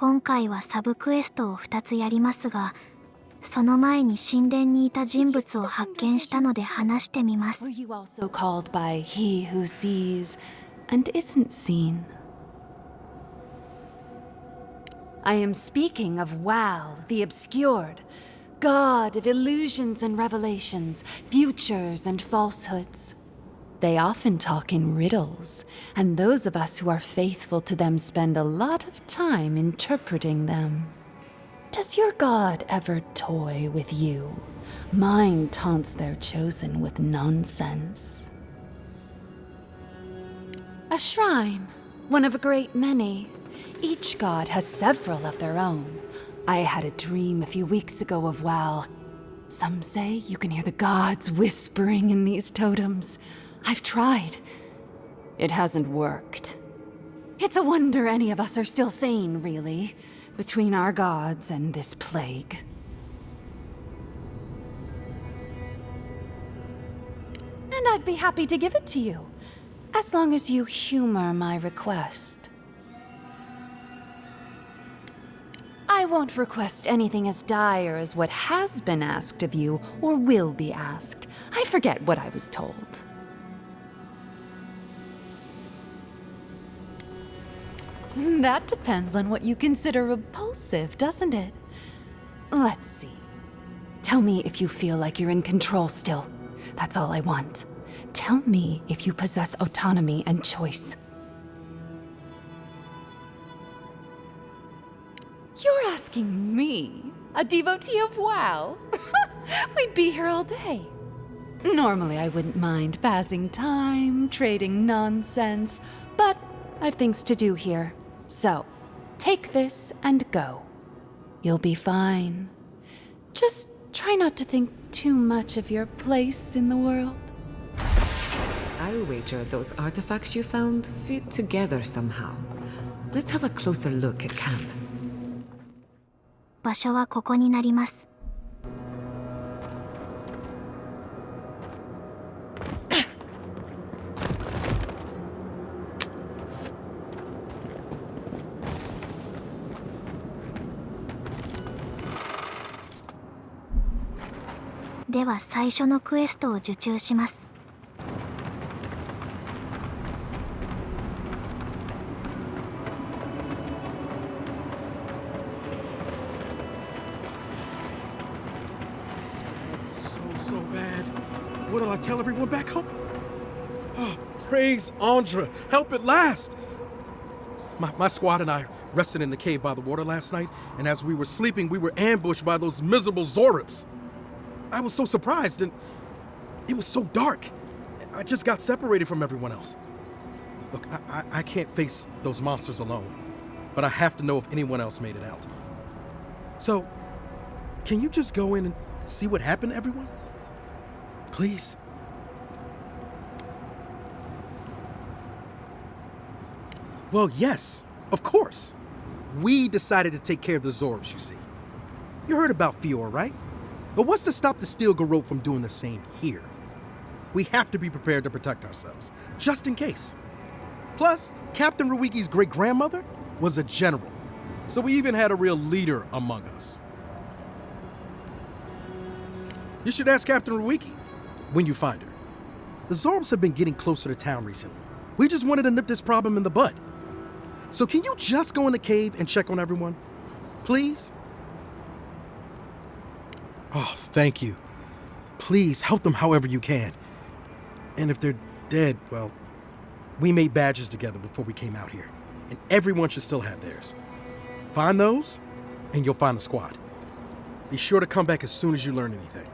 今回はサブクエストを2つやりますが、その前に神殿にいた人物を発見したので話してみます。Were you also called by he who sees and isn't seen? I am speaking of Wal, the obscured, god of illusions and revelations, futures and falsehoods. They often talk in riddles, and those of us who are faithful to them spend a lot of time interpreting them. Does your god ever toy with you? Mine taunts their chosen with nonsense. A shrine, one of a great many. Each god has several of their own. I had a dream a few weeks ago of Wal. Some say you can hear the gods whispering in these totems. I've tried. It hasn't worked. It's a wonder any of us are still sane, really, between our gods and this plague. And I'd be happy to give it to you, as long as you humor my request. I won't request anything as dire as what has been asked of you, or will be asked. I forget what I was told. That depends on what you consider repulsive, doesn't it? Let's see. Tell me if you feel like you're in control still. That's all I want. Tell me if you possess autonomy and choice. You're asking me, a devotee of WoW? We'd be here all day. Normally I wouldn't mind passing time, trading nonsense, but I've things to do here. So, take this and go. You'll be fine. Just try not to think too much of your place in the world. I'll wager those artifacts you found fit together somehow. Let's have a closer look at camp. 場所はここになります。では最初のクエストを受注します。So bad. What'll I tell everyone back home? Oh, praise Andra. Help at last. My squad and I rested in the cave by the water last night, and as we were sleeping, we were ambushed by those miserable Zorips. I was so surprised, and it was so dark. I just got separated from everyone else. Look, I can't face those monsters alone, but I have to know if anyone else made it out. So, can you just go in and see what happened to everyone? Please? Well, yes, of course. We decided to take care of the Zorbs, you see. You heard about Fior, right? But what's to stop the Steel Garrote from doing the same here? We have to be prepared to protect ourselves, just in case. Plus, Captain Ruiki's great-grandmother was a general, so we even had a real leader among us. You should ask Captain Ruiki when you find her. The Zorbs have been getting closer to town recently. We just wanted to nip this problem in the bud. So can you just go in the cave and check on everyone? Please? Oh, thank you. Please help them however you can. And if they're dead, well, we made badges together before we came out here, and everyone should still have theirs. Find those, and you'll find the squad. Be sure to come back as soon as you learn anything.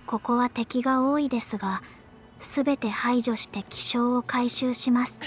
ここは敵が多いですが、すべて排除して気象を回収します。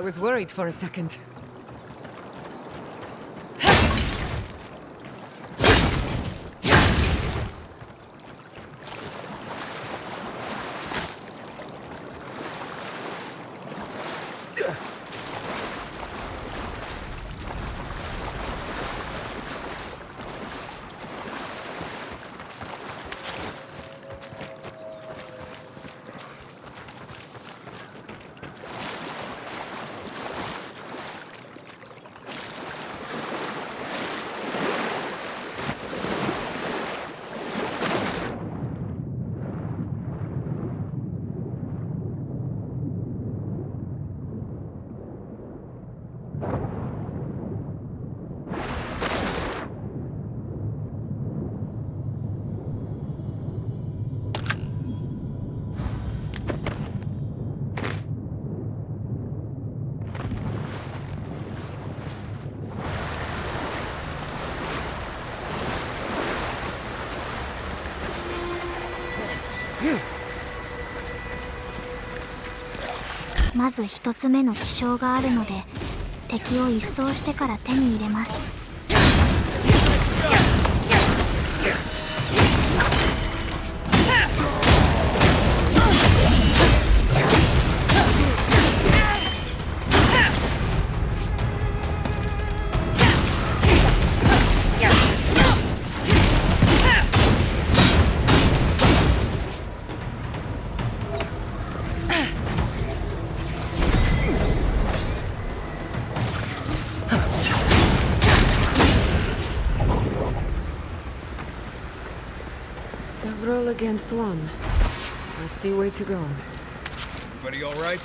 I was worried for a second.まず一つ目の気象があるので、敵を一掃してから手に入れます。Several against one. Nasty way to go. Everybody all right?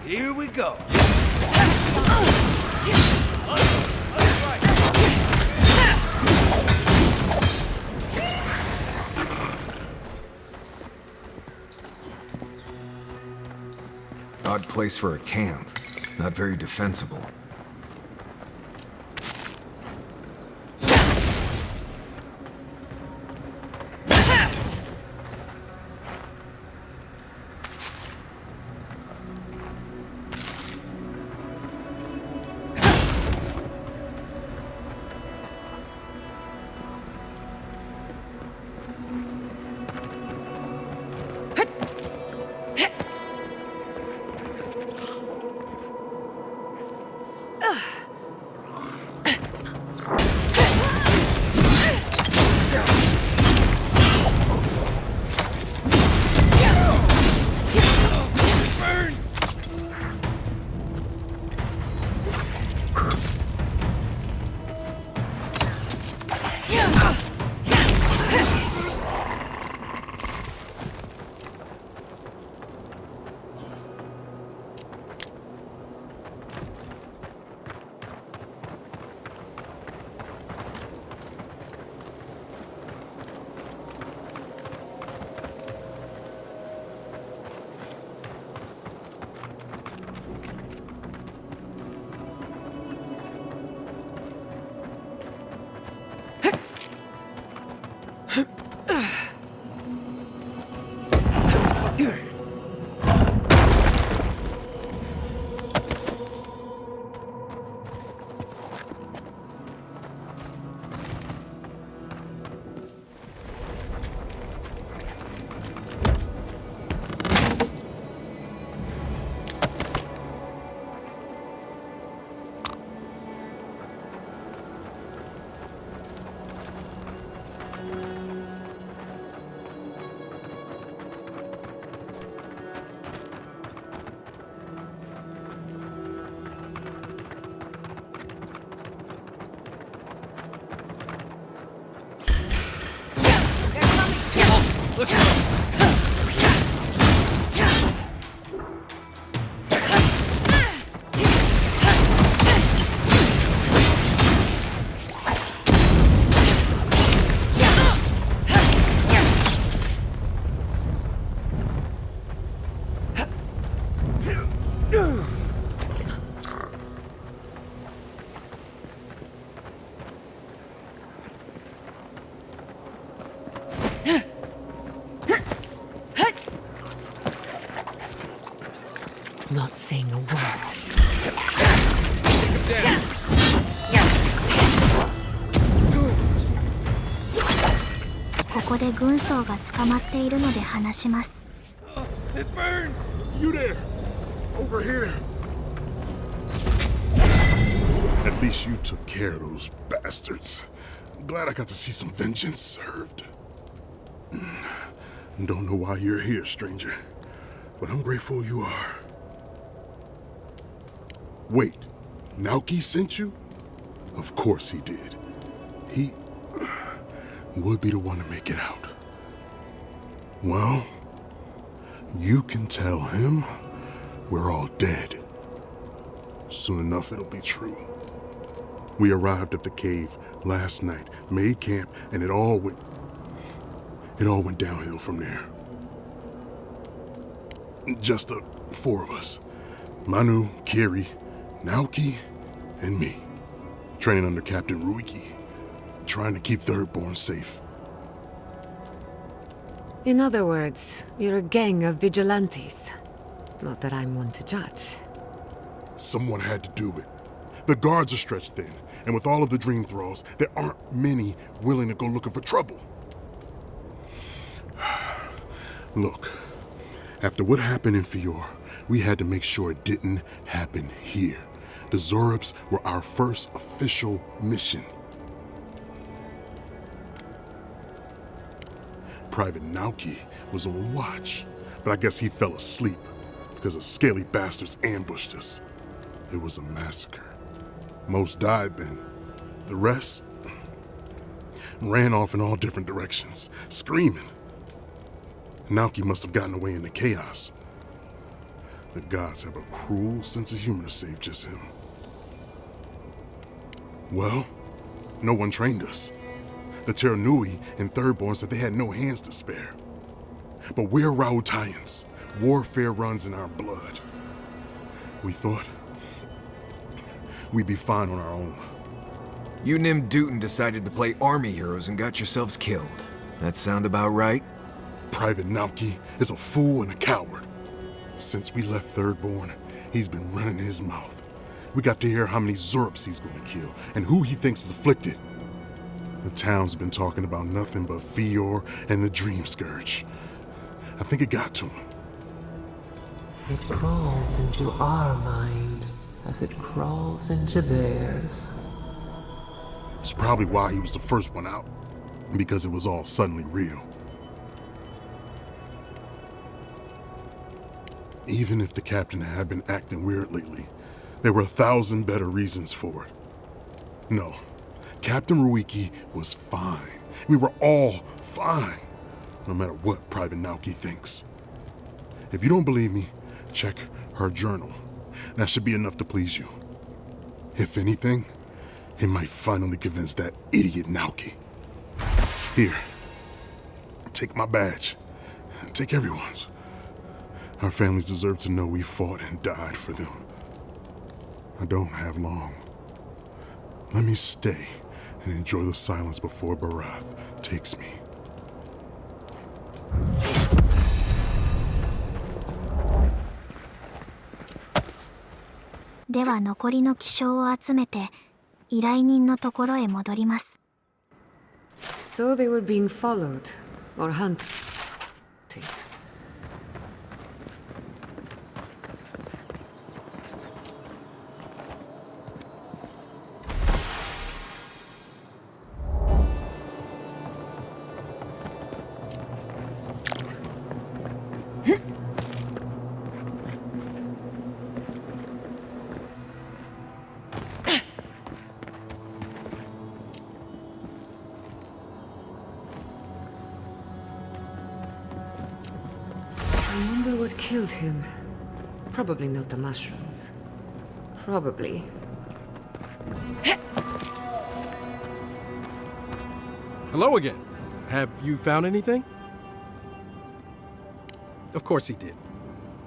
Here we go. Odd place for a camp. Not very defensible. で軍曹が捕まっているので話します。 It burns! You there! Over here! At least you took care of those bastards. I'm glad I got to see some vengeance served. Don't know why you're here, stranger, but I'm grateful you are. Wait, Naoki sent you? Of course he did. He would be the one to make it out. Well, you can tell him we're all dead. Soon enough, it'll be true. We arrived at the cave last night, made camp, and it all went downhill from there. Just the four of us. Manu, Kiri, Naoki, and me. Training under Captain Ruiki, trying to keep Thirdborn safe. In other words, you're a gang of vigilantes. Not that I'm one to judge. Someone had to do it. The guards are stretched thin, and with all of the dream thralls, there aren't many willing to go looking for trouble. Look, after what happened in Fior, we had to make sure it didn't happen here. The Zorubs were our first official mission. Private Naoki was on watch, but I guess he fell asleep because the scaly bastards ambushed us. It was a massacre. Most died then. The rest ran off in all different directions, screaming. Naoki must have gotten away in the chaos. The gods have a cruel sense of humor to save just him. Well, no one trained us. The Terranui and Thirdborn said they had no hands to spare. But we're Rautaians. Warfare runs in our blood. We thought we'd be fine on our own. You Nim Dootin decided to play army heroes and got yourselves killed. That sound about right? Private Naoki is a fool and a coward. Since we left Thirdborn, he's been running his mouth. We got to hear how many Zorubs he's going to kill and who he thinks is afflicted. The town's been talking about nothing but Fior and the Dream Scourge. I think it got to him. It crawls into our mind as it crawls into theirs. It's probably why he was the first one out, because it was all suddenly real. Even if the captain had been acting weird lately, there were 1,000 better reasons for it. No, Captain Ruiki was fine. We were all fine, no matter what Private Naoki thinks. If you don't believe me, check her journal. That should be enough to please you. If anything, it might finally convince that idiot Naoki. Here, take my badge. Take everyone's. Our families deserve to know we fought and died for them. I don't have long. Let me stay and enjoy the silence before Barath takes me. では残りの記章を集めて依頼人のところへ戻ります。 So they were being followed, or hunted. I wonder what killed him. Probably not the mushrooms. Probably. Hello again. Have you found anything? Of course he did.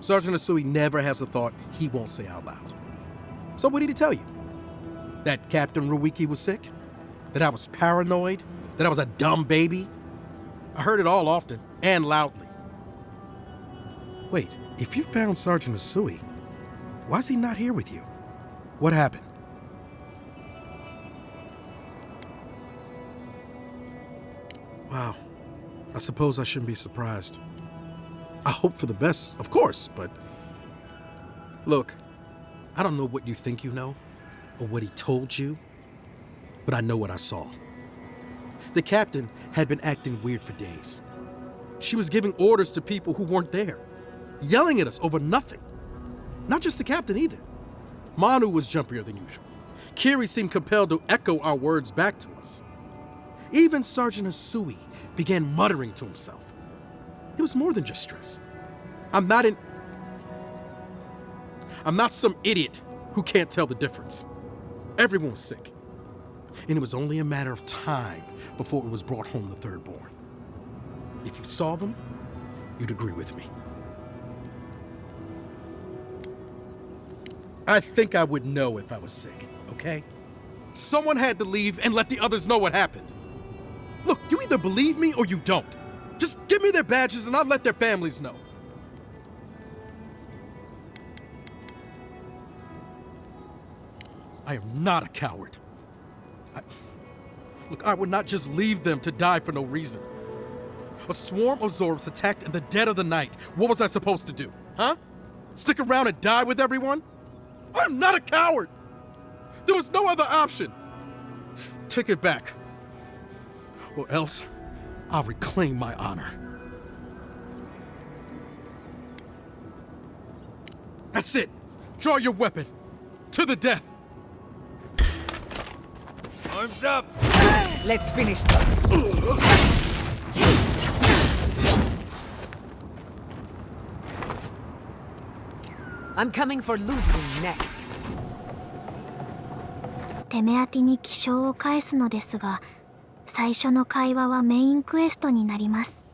Sergeant Asui never has a thought he won't say out loud. So what did he tell you? That Captain Ruiki was sick? That I was paranoid? That I was a dumb baby? I heard it all often and loudly. Wait, if you found Sergeant Asui, why is he not here with you? What happened? Wow. I suppose I shouldn't be surprised. I hope for the best, of course, but... Look, I don't know what you think you know, or what he told you, but I know what I saw. The captain had been acting weird for days. She was giving orders to people who weren't there, yelling at us over nothing. Not just the captain either. Manu was jumpier than usual. Kiri seemed compelled to echo our words back to us. Even Sergeant Asui began muttering to himself. It was more than just stress. I'm not some idiot who can't tell the difference. Everyone was sick. And it was only a matter of time before it was brought home the thirdborn. If you saw them, you'd agree with me. I think I would know if I was sick, okay? Someone had to leave and let the others know what happened. Look, you either believe me or you don't. Just give me their badges and I'll let their families know. I am not a coward. Look, I would not just leave them to die for no reason. A swarm of Zords attacked in the dead of the night. What was I supposed to do, huh? Stick around and die with everyone? I'm not a coward! There was no other option! Take it back. Or else, I'll reclaim my honor. That's it! Draw your weapon! To the death! Arms up! Let's finish this. I'm coming for Ludwig next. 手目当てに気象を返すのですが、最初の会話はメインクエストになります。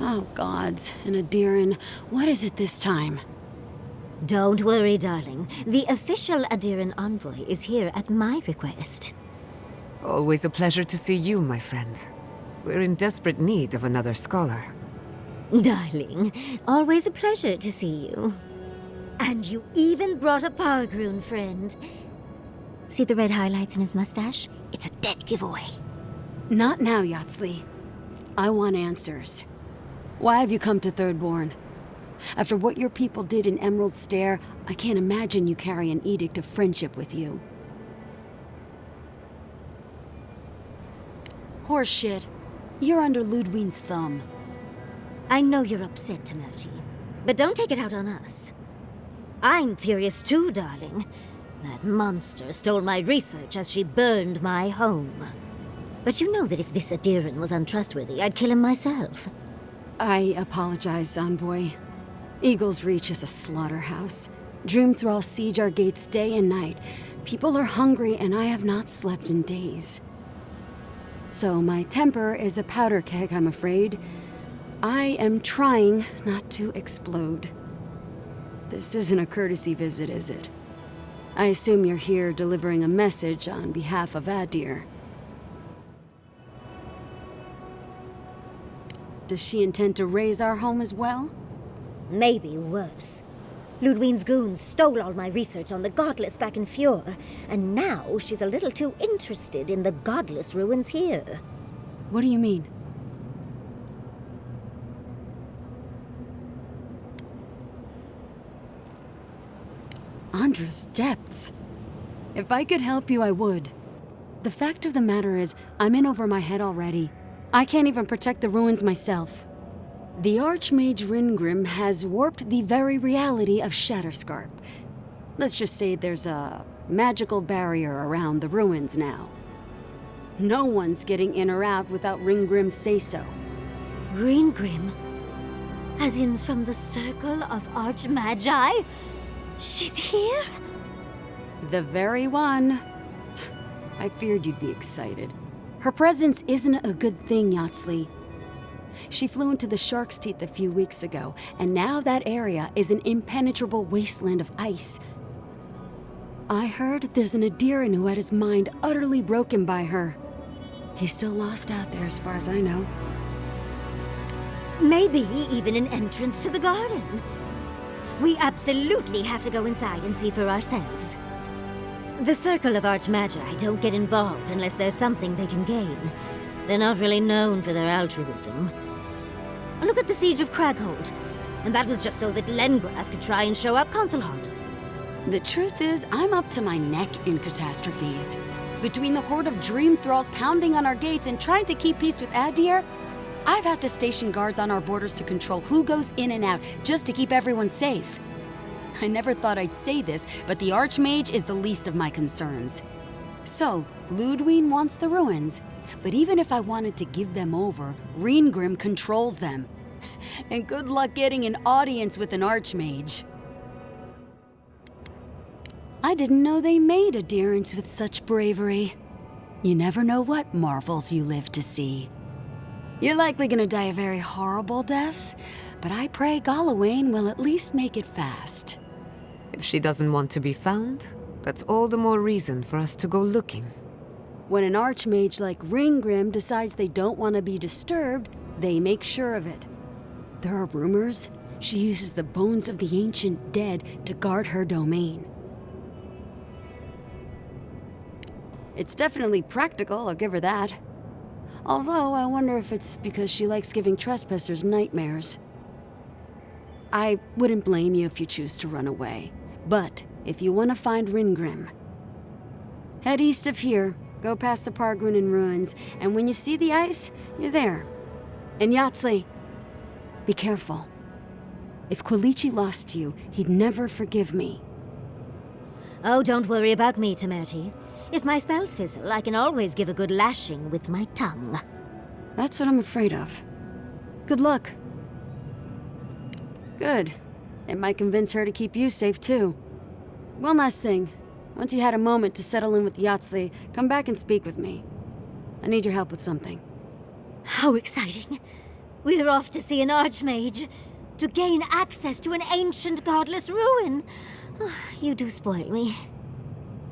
Oh, gods, and Adiran, what is it this time? Don't worry, darling. The official Adiran envoy is here at my request. Always a pleasure to see you, my friend. We're in desperate need of another scholar. Darling, always a pleasure to see you. And you even brought a Pargroon friend. See the red highlights in his mustache? It's a dead giveaway. Not now, Yatsli. I want answers. Why have you come to Thirdborn? After what your people did in Emerald Stair, I can't imagine you carry an edict of friendship with you. Horseshit. You're under Ludwig's thumb. I know you're upset, Tamerti, but don't take it out on us. I'm furious too, darling. That monster stole my research as she burned my home. But you know that if this Adiran was untrustworthy, I'd kill him myself. I apologize, Envoy. Eagle's Reach is a slaughterhouse. Dreamthrall siege our gates day and night. People are hungry and I have not slept in days. So my temper is a powder keg, I'm afraid. I am trying not to explode. This isn't a courtesy visit, is it? I assume you're here delivering a message on behalf of Adir. Does she intend to raise our home as well? Maybe worse. Ludwig's goons stole all my research on the Godless back in Fjord, and now she's a little too interested in the Godless ruins here. What do you mean? Andra's depths. If I could help you, I would. The fact of the matter is, I'm in over my head already. I can't even protect the ruins myself. The Archmage Ringrim has warped the very reality of Shatterscarp. Let's just say there's a magical barrier around the ruins now. No one's getting in or out without Ringgrim's say-so. Ringgrim? As in from the Circle of Archmagi? She's here? The very one. I feared you'd be excited. Her presence isn't a good thing, Yatsli. She flew into the Shark's Teeth a few weeks ago, and now that area is an impenetrable wasteland of ice. I heard there's an Adiran who had his mind utterly broken by her. He's still lost out there as far as I know. Maybe even an entrance to the garden. We absolutely have to go inside and see for ourselves. The Circle of Archmagi don't get involved unless there's something they can gain. They're not really known for their altruism. Look at the Siege of Craghold. And that was just so that Lengrath could try and show up Consulhard. The truth is, I'm up to my neck in catastrophes. Between the horde of dream thralls pounding on our gates and trying to keep peace with Adir, I've had to station guards on our borders to control who goes in and out, just to keep everyone safe. I never thought I'd say this, but the Archmage is the least of my concerns. So, Ludwine wants the ruins, but even if I wanted to give them over, Reengrim controls them. And good luck getting an audience with an Archmage. I didn't know they made adherents with such bravery. You never know what marvels you live to see. You're likely gonna die a very horrible death, but I pray Galawain will at least make it fast. If she doesn't want to be found, that's all the more reason for us to go looking. When an Archmage like Reengrim decides they don't want to be disturbed, they make sure of it. There are rumors she uses the bones of the ancient dead to guard her domain. It's definitely practical, I'll give her that. Although, I wonder if it's because she likes giving trespassers nightmares. I wouldn't blame you if you choose to run away. But, if you want to find Reengrim, head east of here, go past the Pargrunin ruins, and when you see the ice, you're there. And Yatsley, be careful. If Quilichi lost you, he'd never forgive me. Oh, don't worry about me, Temerti. If my spells fizzle, I can always give a good lashing with my tongue. That's what I'm afraid of. Good luck. Good. It might convince her to keep you safe, too. One last thing. Once you had a moment to settle in with Yatsley, come back and speak with me. I need your help with something. How exciting. We're off to see an Archmage. To gain access to an ancient godless ruin. You do spoil me.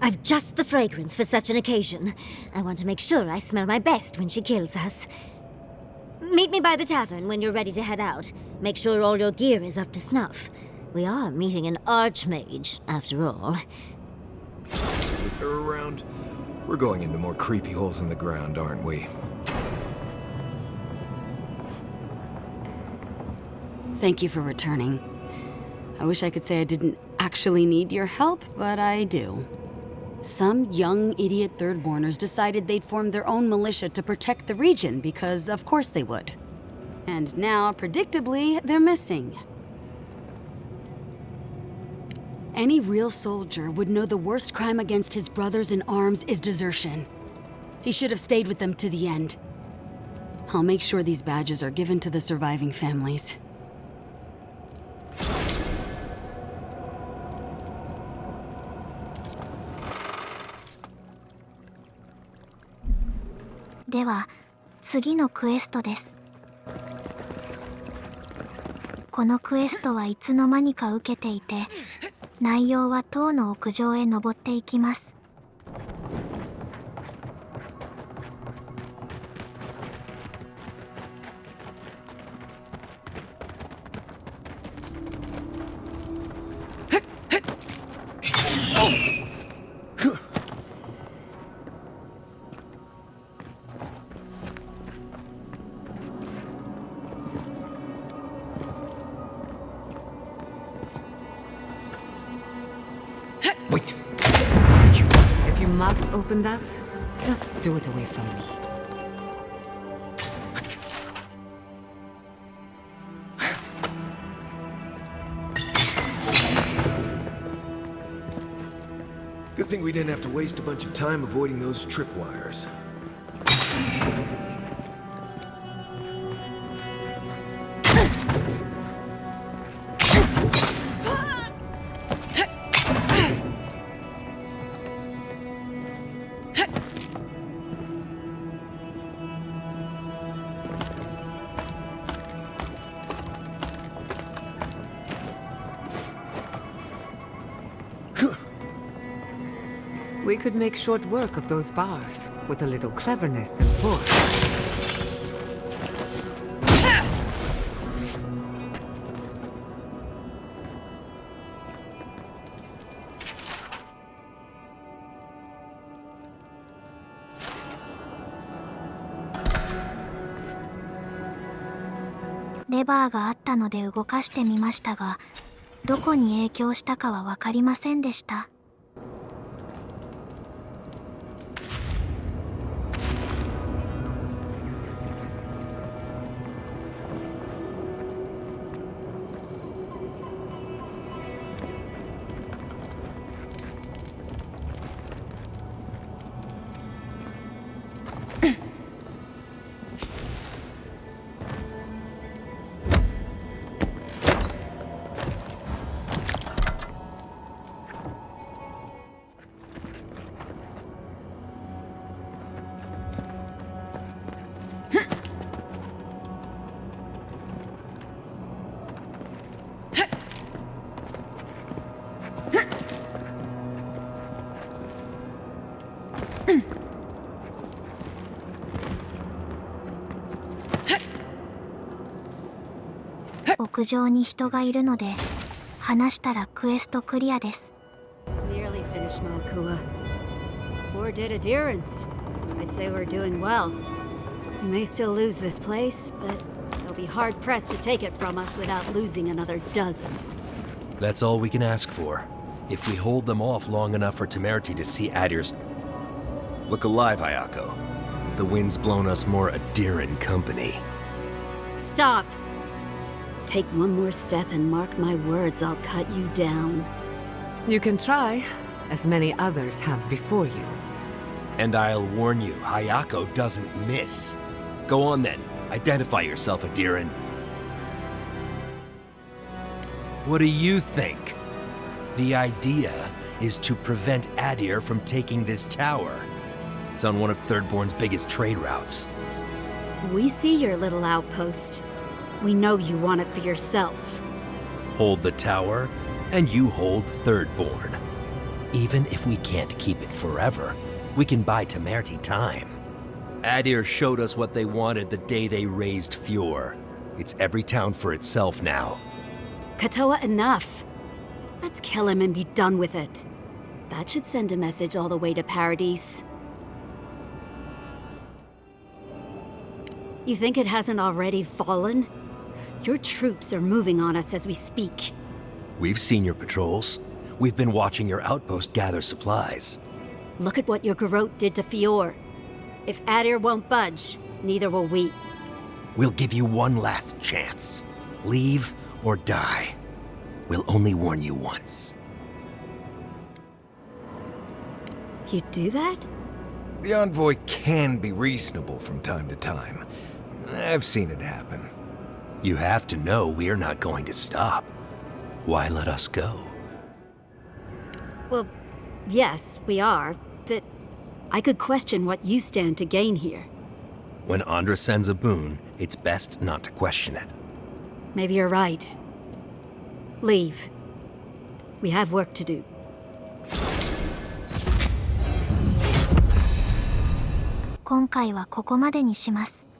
I've just the fragrance for such an occasion. I want to make sure I smell my best when she kills us. Meet me by the tavern when you're ready to head out. Make sure all your gear is up to snuff. We are meeting an Archmage, after all. Is her around? We're going into more creepy holes in the ground, aren't we? Thank you for returning. I wish I could say I didn't actually need your help, but I do. Some young idiot Thirdborners decided they'd form their own militia to protect the region because of course they would. And now, predictably, they're missing. Any real soldier would know the worst crime against his brothers in arms is desertion. He should have stayed with them to the end. I'll make sure these badges are given to the surviving families.では、次のクエストです。このクエストはいつの間にか受けていて、内容は塔の屋上へ登っていきます。Wait. If you must open that, just do it away from me. Good thing we didn't have to waste a bunch of time avoiding those tripwires. We could make short work of those bars, with a little cleverness and force. レバーがあったので動かしてみましたが、どこに影響したかは分かりませんでした。屋上に人がいるので、話したらクエストクリアです。Nearly finished, Moakua. 4 dead adherents. I'd say we're doing well. We may still lose this place, but they'll be hard pressed to take it from us without losing another dozen. That's all we can ask for. If we hold them off long enough for Temerity to see Adir's... Look alive, Hayako. The wind's blown us more Adiran company. Stop! Take one more step and mark my words, I'll cut you down. You can try, as many others have before you. And I'll warn you, Hayako doesn't miss. Go on then, identify yourself, Adiran. What do you think? The idea is to prevent Adir from taking this tower. It's on one of Thirdborn's biggest trade routes. We see your little outpost. We know you want it for yourself. Hold the tower, and you hold Thirdborn. Even if we can't keep it forever, we can buy Temerity time. Adir showed us what they wanted the day they raised Fjord. It's every town for itself now. Katoa, enough. Let's kill him and be done with it. That should send a message all the way to Paradise. You think it hasn't already fallen? Your troops are moving on us as we speak. We've seen your patrols. We've been watching your outpost gather supplies. Look at what your garrote did to Fjord. If Adir won't budge, neither will we. We'll give you one last chance. Leave or die. We'll only warn you once. You'd do that? The envoy can be reasonable from time to time. I've seen it happen. You have to know we're not going to stop. Why let us go? Well, yes, we are, but I could question what you stand to gain here. When Andra sends a boon, it's best not to question it. Maybe you're right. Leave. We have work to do. 今回はここまでにします。